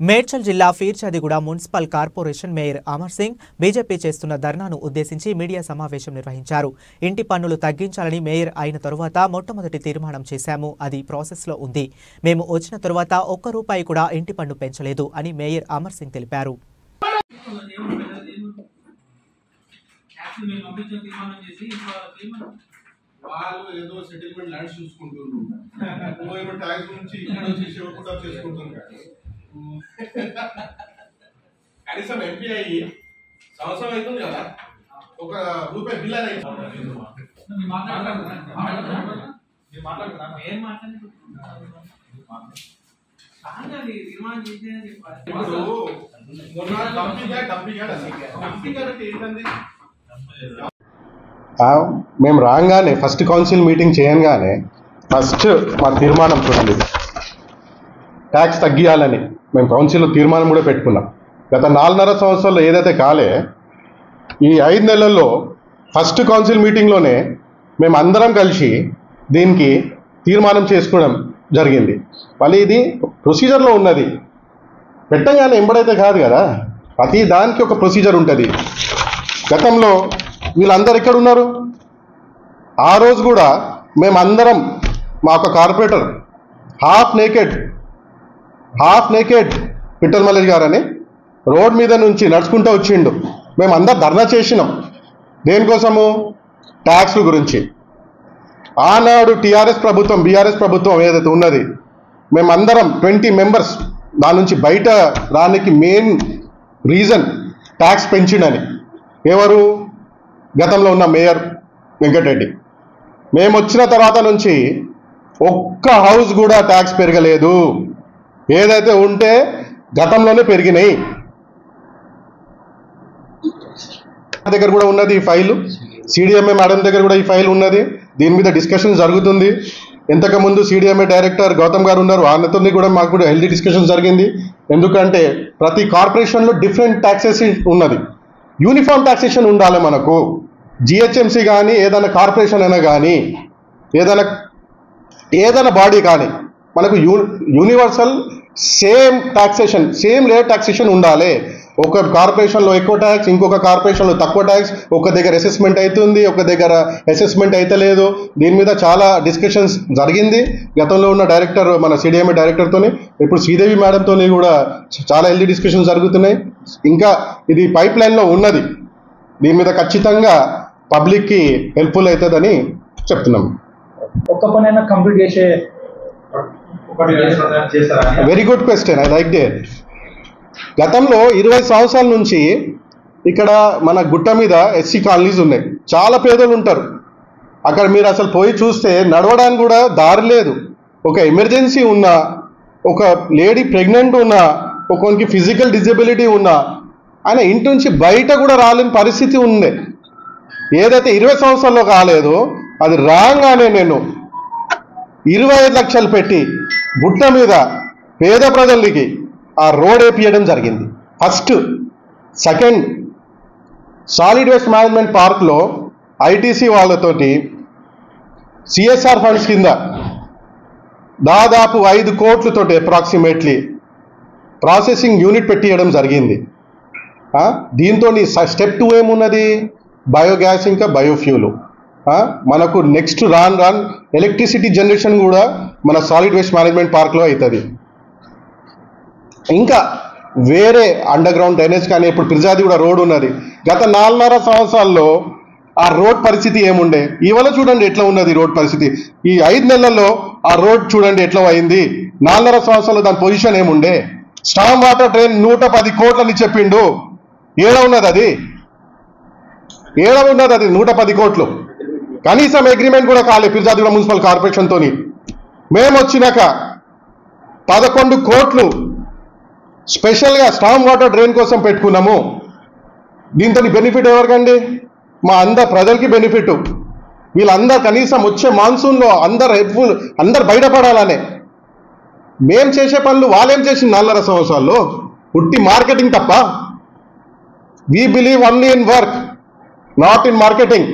మేడ్చల్ జిల్లా Peerzadiguda municipal corporation mayor Amar Singh BJP చేస్తున్న ధర్నాను ఉద్దేశించి మీడియా సమావేశం నిర్వహించారు. ఇంటి పన్నులు తగ్గించాలని మేయర్ అయిన తరువాత మొట్టమొదటి తీర్మానం చేశాము. అది ప్రాసెస్లో ఉంది. మేము వచ్చిన తరువాత ఒక్క రూపాయి కూడా ఇంటి పన్ను పెంచలేదు అని మేయర్ అమర్ సింగ్ తెలిపారు. వాళ్ళు ఏదో సెటిల్మెంట్ ల్యాండ్స్ చూసుకుంటున్నారు, ట్యాక్స్ నుంచి ఇక్కడ వచ్చేసి కూడా చేసుకుంటున్నారు. కనీసం ఎంపీ అయ్యి సంవత్సరం అవుతుంది కదా, ఒక రూపాయి బిల్ అనేది మేము రాగానే ఫస్ట్ కౌన్సిల్ మీటింగ్ చేయగానే ఫస్ట్ మా తీర్మానం చూడండి, ట్యాక్స్ తగ్గియాలని మేము కౌన్సిల్లో తీర్మానం కూడా పెట్టుకున్నాం. గత 4.5 సంవత్సరాల్లో ఏదైతే కాలే, ఈ 5 నెలల్లో ఫస్ట్ కౌన్సిల్ మీటింగ్లోనే మేము అందరం కలిసి దీనికి తీర్మానం చేసుకోవడం జరిగింది. మళ్ళీ ఇది ప్రొసీజర్లో ఉన్నది, పెట్టగానే ఎంబడైతే కాదు కదా, ప్రతి దానికి ఒక ప్రొసీజర్ ఉంటుంది. గతంలో వీళ్ళందరూ ఎక్కడ ఉన్నారు? ఆ రోజు కూడా మేమందరం మా ఒక కార్పొరేటర్ హాఫ్ నేకెడ్ పిట్టల్ మల్లేష్ గారని రోడ్ మీద నుంచి నడుచుకుంటూ వచ్చిండు. మేము అందరు ధర్నా చేసినాం. దేనికోసము? ట్యాక్స్ల గురించి. ఆనాడు బీఆర్ఎస్ ప్రభుత్వం ఏదైతే ఉన్నది, మేమందరం 20 మెంబర్స్ దాని నుంచి బయట రానికి మెయిన్ రీజన్ ట్యాక్స్ పెంచిండని. ఎవరు? గతంలో ఉన్న మేయర్ వెంకటరెడ్డి. మేము వచ్చిన తర్వాత నుంచి ఒక్క హౌస్ కూడా ట్యాక్స్ పెరగలేదు. ఏదైతే ఉంటే గతంలోనే పెరిగినాయి. దగ్గర కూడా ఉన్నది ఈ ఫైలు, సిడిఎంఏ మేడం దగ్గర కూడా ఈ ఫైల్ ఉన్నది. దీని మీద డిస్కషన్ జరుగుతుంది. ఇంతకుముందు సిడిఎంఏ డైరెక్టర్ గౌతమ్ గారు ఉన్నారు, ఆయనతో కూడా మాకు కూడా హెల్దీ డిస్కషన్ జరిగింది. ఎందుకంటే ప్రతి కార్పొరేషన్లో డిఫరెంట్ ట్యాక్సేషన్ ఉన్నది, యూనిఫామ్ ట్యాక్సేషన్ ఉండాలి మనకు. జిహెచ్ఎంసీ కానీ ఏదైనా కార్పొరేషన్ అయినా కానీ ఏదైనా బాడీ కానీ మనకు universal same taxation, same rate taxation ఉండాలి. ఒక కార్పొరేషన్లో ఎక్కువ ట్యాక్స్, ఇంకొక కార్పొరేషన్లో తక్కువ ట్యాక్స్, ఒక దగ్గర అసెస్మెంట్ అవుతుంది, ఒక దగ్గర అసెస్మెంట్ అవుతలేదు. దీని మీద చాలా డిస్కషన్స్ జరిగింది. గతంలో ఉన్న డైరెక్టర్, మన సిడిఎంఏ డైరెక్టర్తో, ఇప్పుడు శ్రీదేవి మేడంతో కూడా చాలా హెల్దీ డిస్కషన్స్ జరుగుతున్నాయి. ఇంకా ఇది పైప్ లైన్లో ఉన్నది. దీని మీద ఖచ్చితంగా పబ్లిక్కి హెల్ప్ఫుల్ అవుతుందని చెప్తున్నాం. ఒక్క పనైనా కంప్లీట్ చేసే very good question, I like day. గతంలో 20 సంవత్సరాల నుంచి ఇక్కడ మన గుట్ట మీద ఎస్సీ కాలనీస్ ఉన్నాయి. చాలా పేదలు ఉంటారు అక్కడ. మీరు అసలు పోయి చూస్తే నడవడానికి కూడా దారి లేదు. ఒక ఎమర్జెన్సీ ఉన్నా, ఒక లేడీ ప్రెగ్నెంట్ ఉన్నా, ఒకరికి ఫిజికల్ డిజబిలిటీ ఉన్నా ఆయన ఇంటి నుంచి బయట కూడా రాలేని పరిస్థితి ఉంది. ఏదైతే 20 సంవత్సరాల్లో కాలేదో అది రాగానే నేను 25 లక్షలు పెట్టి గుట్ట మీద పేద ప్రజలకి ఆ రోడ్ వేపియడం జరిగింది. First. Second, solid waste management పార్క్లో ఐటీసీ వాళ్ళతోటి సిఎస్ఆర్ ఫండ్స్ కింద దాదాపు 5 కోట్లతోటి అప్రాక్సిమేట్లీ ప్రాసెసింగ్ యూనిట్ పెట్టియడం జరిగింది. దీంతో స్టెప్ 2 ఏమున్నది? బయోగ్యాస్ ఇంకా బయోఫ్యూలు. మనకు నెక్స్ట్ రాన్ ఎలక్ట్రిసిటీ జనరేషన్ కూడా మన సాలిడ్ వేస్ట్ మేనేజ్మెంట్ పార్క్లో అవుతుంది. ఇంకా వేరే అండర్ గ్రౌండ్ డ్రైనేజ్ కానీ ఇప్పుడు పిర్జాది కూడా రోడ్ ఉన్నది. గత 4.5 సంవత్సరాల్లో ఆ రోడ్ పరిస్థితి ఏముండే, ఇవాళ చూడండి ఎట్లా ఉన్నది రోడ్ పరిస్థితి. ఈ 5 నెలల్లో ఆ రోడ్ చూడండి ఎట్లా అయింది. 4.5 సంవత్సరాల్లో దాని పొజిషన్ ఏముండే. స్టామ్ వాటర్ డ్రైన్ 110 కోట్లని చెప్పిండు. ఏడ ఉన్నది అది? 110 కోట్లు. కనీసం అగ్రిమెంట్ కూడా కాలే పిర్జాదిగూడ మున్సిపల్ కార్పొరేషన్తో. మేము వచ్చినాక 11 కోట్లు స్పెషల్గా స్టామ్ వాటర్ డ్రైన్ కోసం పెట్టుకున్నాము. దీంతో బెనిఫిట్ ఎవరికండి? మా అందరు ప్రజలకి బెనిఫిట్. వీళ్ళందరూ కనీసం వచ్చే మాన్సూన్లో అందరు బయటపడాలనే మేం చేసే పనులు వాళ్ళేం చేసింది 4.5 సంవత్సరాల్లో? ఉట్టి మార్కెటింగ్ తప్ప. We believe only in work, not in marketing.